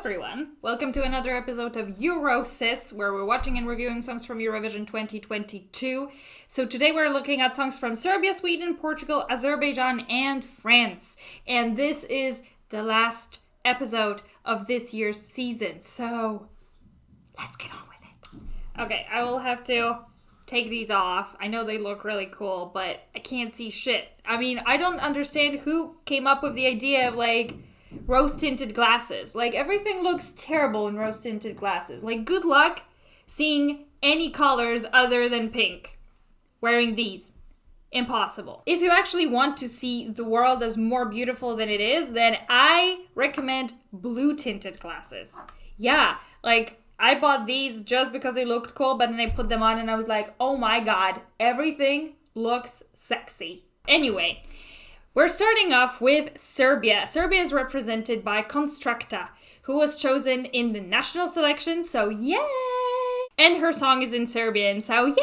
everyone! Welcome to another episode of Eurosis, where we're watching and reviewing songs from Eurovision 2022. So today we're looking at songs from Serbia, Sweden, Portugal, Azerbaijan, and France. And this is the last episode of this year's season, so let's get on with it. Okay, I will have to take these off. I know they look really cool, but I can't see shit. I mean, I don't understand who came up with the idea of, rose-tinted glasses. Everything looks terrible in rose-tinted glasses. Good luck seeing any colors other than pink wearing these. Impossible. If you actually want to see the world as more beautiful than it is, then I recommend blue-tinted glasses. Yeah, I bought these just because they looked cool, but then I put them on and I was like, oh my god, everything looks sexy. Anyway, we're starting off with Serbia. Serbia is represented by Konstrakta, who was chosen in the national selection, so yay! And her song is in Serbian, so yay!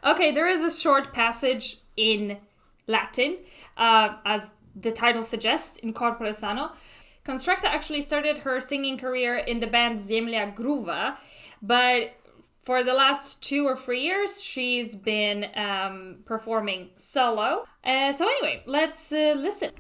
Okay, there is a short passage in Latin, as the title suggests, in Corpore Sano. Konstrakta actually started her singing career in the band Zemlja Gruva, but for the last 2 or 3 years, she's been performing solo. So anyway, let's listen.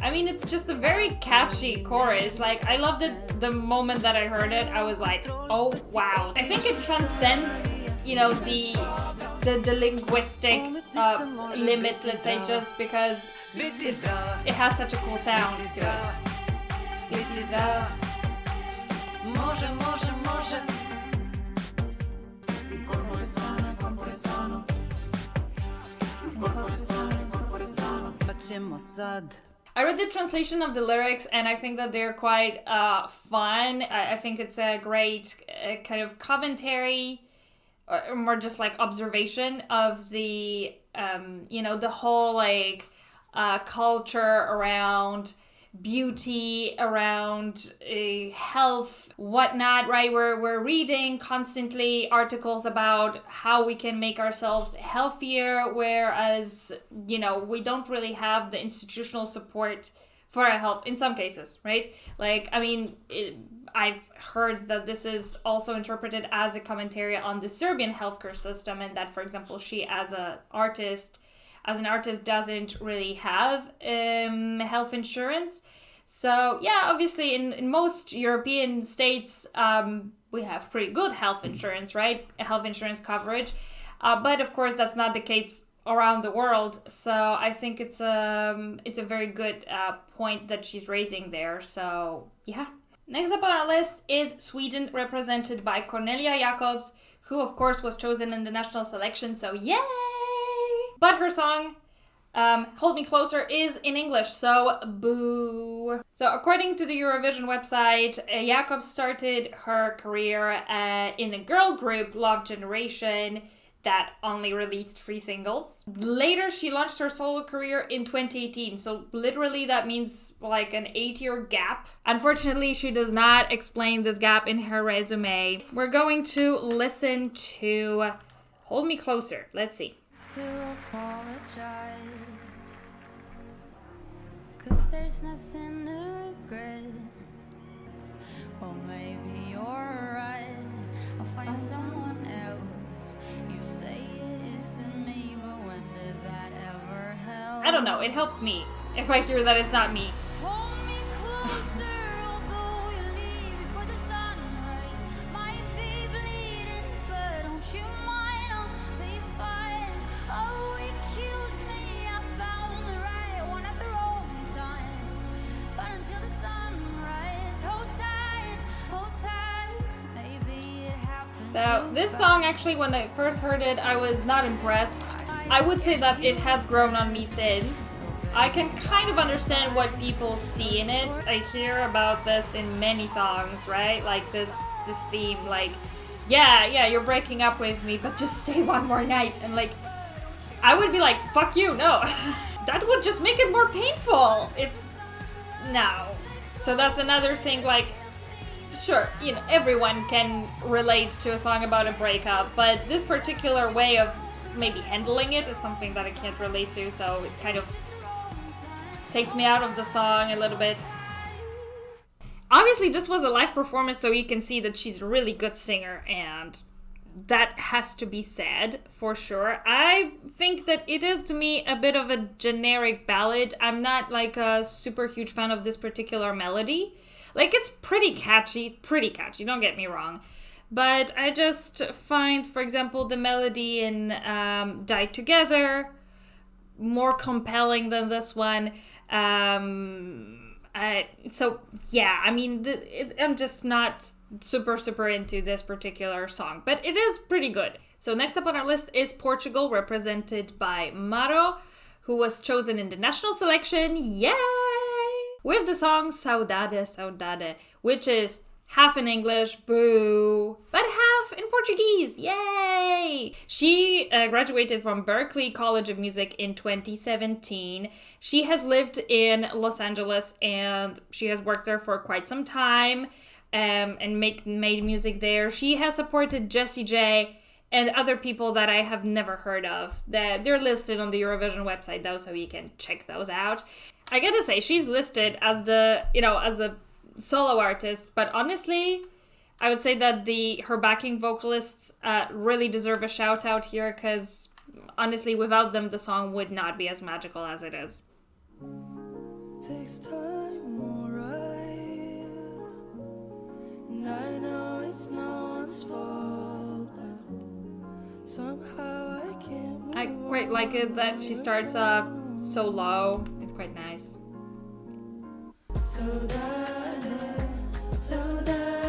I mean, it's just a very catchy chorus. I loved it the moment that I heard it. I was like, oh wow. I think it transcends, the linguistic limits, let's say, just because it has such a cool sound to it. I read the translation of the lyrics and I think that they're quite fun. I think it's a great kind of commentary, or more just observation of the, the whole culture around beauty, around health, whatnot, right? We're reading constantly articles about how we can make ourselves healthier, whereas, we don't really have the institutional support for our health in some cases, right? I've heard that this is also interpreted as a commentary on the Serbian healthcare system, and that, for example, she as an artist doesn't really have health insurance. So yeah, obviously in most European states, we have pretty good health insurance, right? Health insurance coverage. But of course, that's not the case around the world. So I think it's a very good point that she's raising there. So yeah. Next up on our list is Sweden, represented by Cornelia Jacobs, who of course was chosen in the national selection. So yay! But her song, Hold Me Closer, is in English, so boo. So according to the Eurovision website, Jacobs started her career in the girl group Love Generation that only released 3 singles. Later, she launched her solo career in 2018, so literally that means an 8-year gap. Unfortunately, she does not explain this gap in her resume. We're going to listen to Hold Me Closer. Let's see. To apologize, 'cause there's nothing to regret. Well, maybe you're right, I'll find someone else. You say it isn't me, but when did that ever help? I don't know, it helps me if I hear that it's not me. Hold me closer, although you leave before the sunrise. Might be bleeding, but don't you mind, I'll be fine. Oh, accuse me, I found the right one at the wrong time. But until the sunrise, hold tight, maybe it happens. So this song, actually, when I first heard it, I was not impressed. I would say that it has grown on me since. I can kind of understand what people see in it. I hear about this in many songs, right? This theme, yeah, you're breaking up with me, but just stay one more night. And like, I would be like, fuck you, no. That would just make it more painful if, no. So that's another thing, like, sure, you know, everyone can relate to a song about a breakup, but this particular way of maybe handling it is something that I can't relate to, so it kind of takes me out of the song a little bit. Obviously, this was a live performance, so you can see that she's a really good singer, and that has to be said, for sure. I think that it is, to me, a bit of a generic ballad. I'm not, like, a super huge fan of this particular melody. Like, it's pretty catchy, don't get me wrong. But I just find, for example, the melody in Die Together more compelling than this one. So, yeah, I mean, I'm just not super into this particular song, but it is pretty good. So next up on our list is Portugal, represented by Maro, who was chosen in the national selection, yay! With the song Saudade, Saudade, which is half in English, boo, but half in Portuguese, yay! She graduated from Berklee College of Music in 2017. She has lived in Los Angeles and she has worked there for quite some time and made music there. She has supported Jessie J and other people that I have never heard of. They're listed on the Eurovision website though, so you can check those out. I gotta say, she's listed as as a solo artist, but honestly, I would say that her backing vocalists really deserve a shout out here, because honestly, without them, the song would not be as magical as it is. Takes time, alright. And I know it's no one's fault, but somehow I can't move I quite like it that she starts off so low. It's quite nice. Saudade, saudade.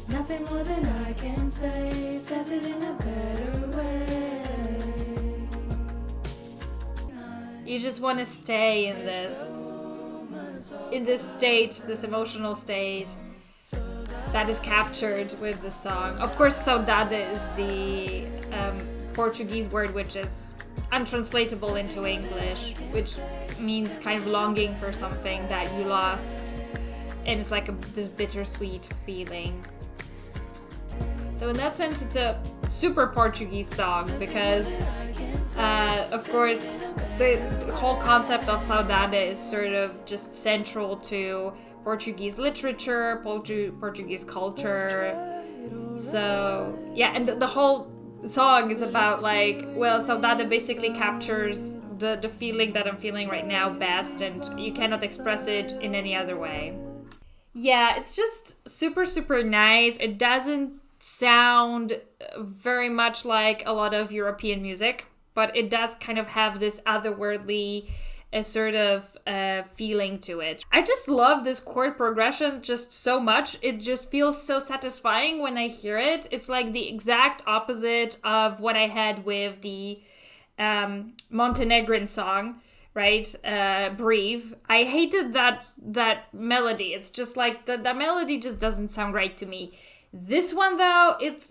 Nothing more than I can say says it in a better way. You just want to stay in this state, this emotional state that is captured with the song. Of course, saudade is the Portuguese word which is untranslatable into English, which means kind of longing for something that you lost, and it's like this bittersweet feeling. So in that sense, it's a super Portuguese song, because of course the whole concept of saudade is sort of just central to Portuguese literature, Portuguese culture. So yeah, and the whole song is about, like, well, saudade basically captures the feeling that I'm feeling right now best, and you cannot express it in any other way. Yeah, it's just super nice. It doesn't sound very much like a lot of European music, but it does kind of have this otherworldly sort of feeling to it. I just love this chord progression just so much. It just feels so satisfying when I hear it. It's like the exact opposite of what I had with the Montenegrin song, right? Breathe. I hated that melody. It's just like the melody just doesn't sound right to me. This one though, it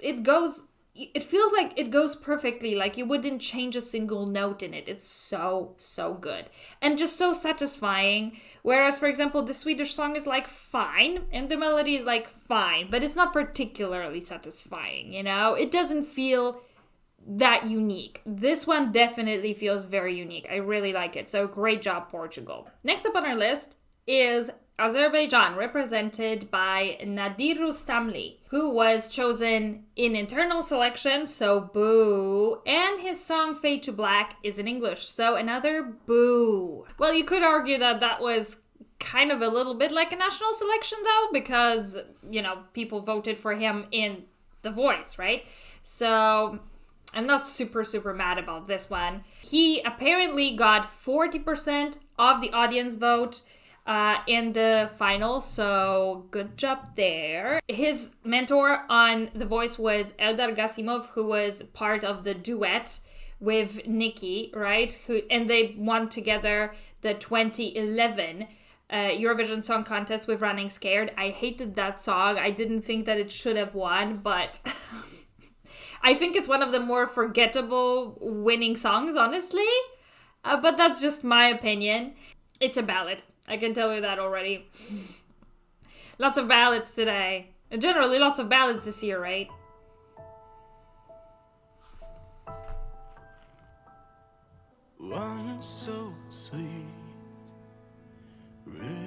feels like it goes perfectly, like you wouldn't change a single note in it. It's so good and just so satisfying. Whereas, for example, the Swedish song is like fine and the melody is like fine, but it's not particularly satisfying, you know? It doesn't feel that unique. This one definitely feels very unique. I really like it. So great job, Portugal. Next up on our list is Azerbaijan, represented by Nadir Rustamli, who was chosen in internal selection, so boo, and his song Fade to Black is in English, so another boo. Well, you could argue that was kind of a little bit like a national selection though, because, you know, people voted for him in The Voice, right? So I'm not super mad about this one. He apparently got 40% of the audience vote in the final, so good job there. His mentor on The Voice was Eldar Gasimov, who was part of the duet with Nikki, right? And they won together the 2011 Eurovision Song Contest with Running Scared. I hated that song. I didn't think that it should have won, but I think it's one of the more forgettable winning songs, honestly. But that's just my opinion. It's a ballad. I can tell you that already. Lots of ballads today. Generally, lots of ballads this year, right? One so sweet, reverie.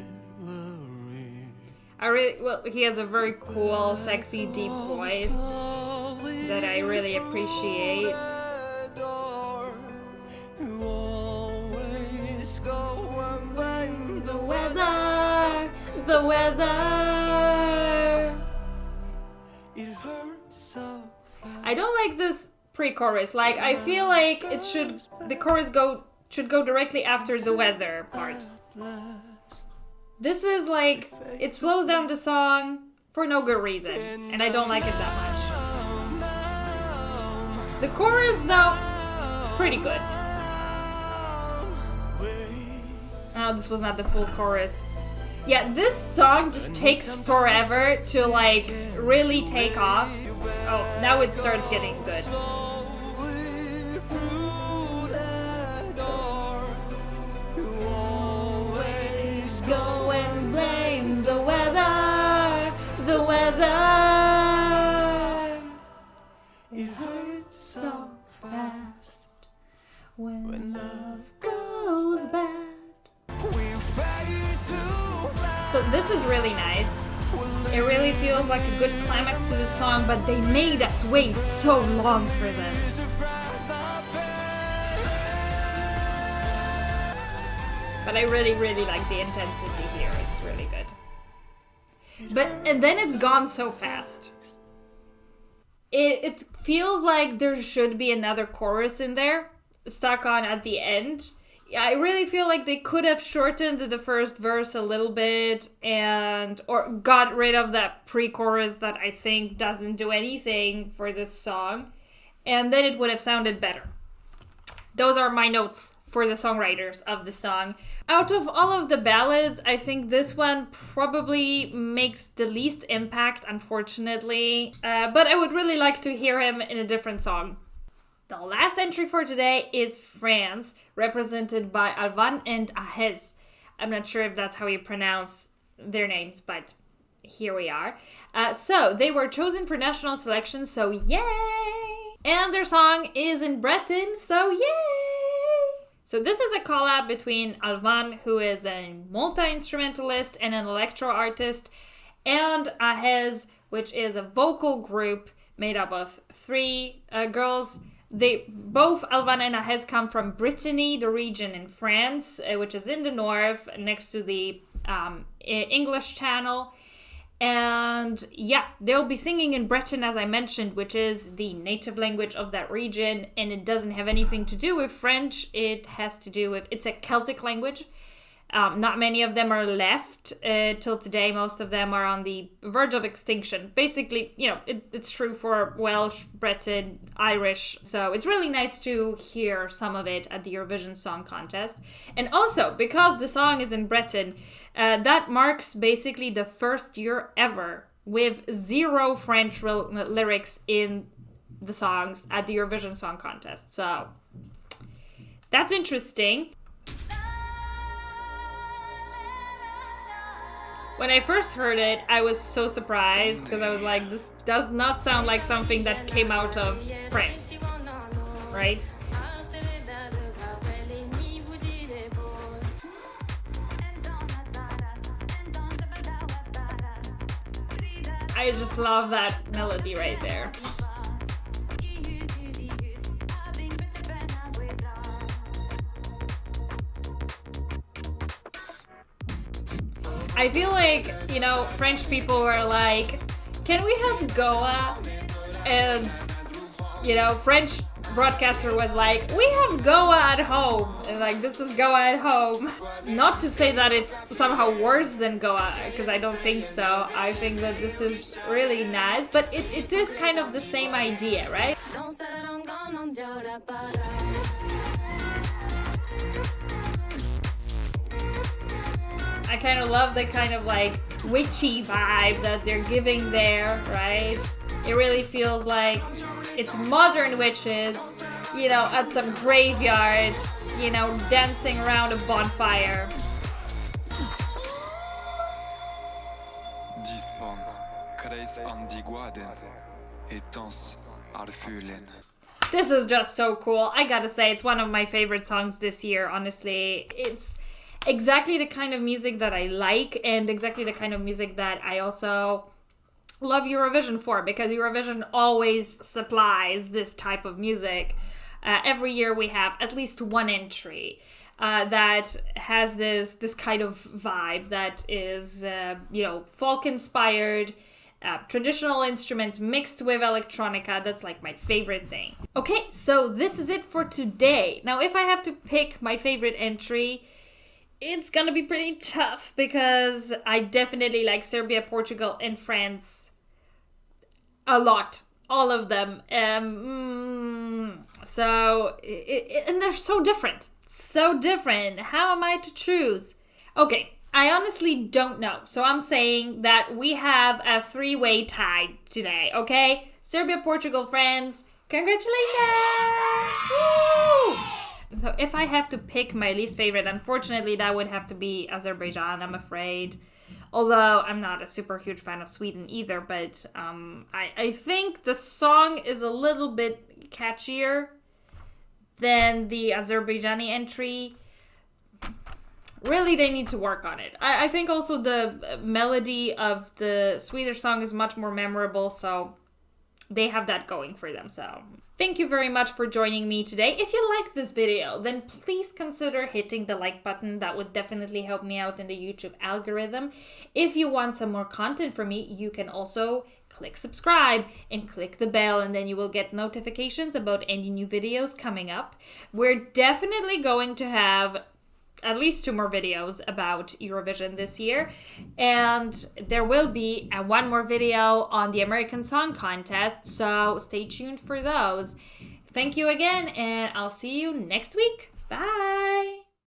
He has a very cool, sexy, deep voice that I really appreciate. You always go and blame The weather, the weather. it hurts so fast. I don't like this pre-chorus. Like, I feel like the chorus should go directly after the weather part. This is like, it slows down the song for no good reason, and I don't like it that much. The chorus, though, pretty good. Oh, this was not the full chorus. Yeah, this song just takes forever to, like, really take off. Oh, now it starts getting good. Go and blame the weather, the weather. It hurts so fast when love goes bad. So this is really nice. It really feels like a good climax to the song, but they made us wait so long for this. But I really, really like the intensity here. It's really good. And then it's gone so fast. It feels like there should be another chorus in there, stuck on at the end. I really feel like they could have shortened the first verse a little bit or got rid of that pre-chorus that I think doesn't do anything for this song, and then it would have sounded better. Those are my notes for the songwriters of the song. Out of all of the ballads, I think this one probably makes the least impact, unfortunately. But I would really like to hear him in a different song. The last entry for today is France, represented by Alvan and Ahez. I'm not sure if that's how you pronounce their names, but here we are. So they were chosen for national selection, so yay! And their song is in Breton, so yay! So this is a collab between Alvan, who is a multi-instrumentalist and an electro artist, and Ahez, which is a vocal group made up of three girls. Both Alvan and Ahez come from Brittany, the region in France, which is in the north, next to the English Channel. And yeah, they'll be singing in Breton, as I mentioned, which is the native language of that region, and it doesn't have anything to do with French. It has to do with, it's a Celtic language. Not many of them are left till today. Most of them are on the verge of extinction. Basically, you know, it's true for Welsh, Breton, Irish. So it's really nice to hear some of it at the Eurovision Song Contest. And also, because the song is in Breton, that marks basically the first year ever with zero French lyrics in the songs at the Eurovision Song Contest. So that's interesting. When I first heard it, I was so surprised because I was like, this does not sound like something that came out of France, right? I just love that melody right there. I feel like, you know, French people were like, can we have Goa? And, you know, French broadcaster was like, we have Goa at home. And like, this is Goa at home. Not to say that it's somehow worse than Goa, because I don't think so. I think that this is really nice, but it is kind of the same idea, right? I kind of love the kind of like witchy vibe that they're giving there, right? It really feels like it's modern witches, you know, at some graveyard, you know, dancing around a bonfire. Dispon, kreis an die Guarden, etans arfulen. This is just so cool. I gotta say, it's one of my favorite songs this year, honestly. It's exactly the kind of music that I like, and exactly the kind of music that I also love Eurovision for, because Eurovision always supplies this type of music. Every year we have at least one entry that has this kind of vibe that is, you know, folk-inspired, traditional instruments mixed with electronica. That's like my favorite thing. Okay, so this is it for today. Now, if I have to pick my favorite entry, it's gonna be pretty tough because I definitely like Serbia, Portugal, and France a lot. All of them. So, and they're so different. So different. How am I to choose? Okay, I honestly don't know. So I'm saying that we have a three-way tie today, okay? Serbia, Portugal, France. Congratulations! Woo! So if I have to pick my least favorite, unfortunately, that would have to be Azerbaijan, I'm afraid. Although I'm not a super huge fan of Sweden either, but I think the song is a little bit catchier than the Azerbaijani entry. Really, they need to work on it. I think also the melody of the Swedish song is much more memorable, so they have that going for them. So thank you very much for joining me today. If you like this video, then please consider hitting the like button. That would definitely help me out in the YouTube algorithm. If you want some more content from me, you can also click subscribe and click the bell, and then you will get notifications about any new videos coming up. We're definitely going to have at least 2 more videos about Eurovision this year, and there will be one more video on the American Song Contest, so stay tuned for those. Thank you again, and I'll see you next week. Bye!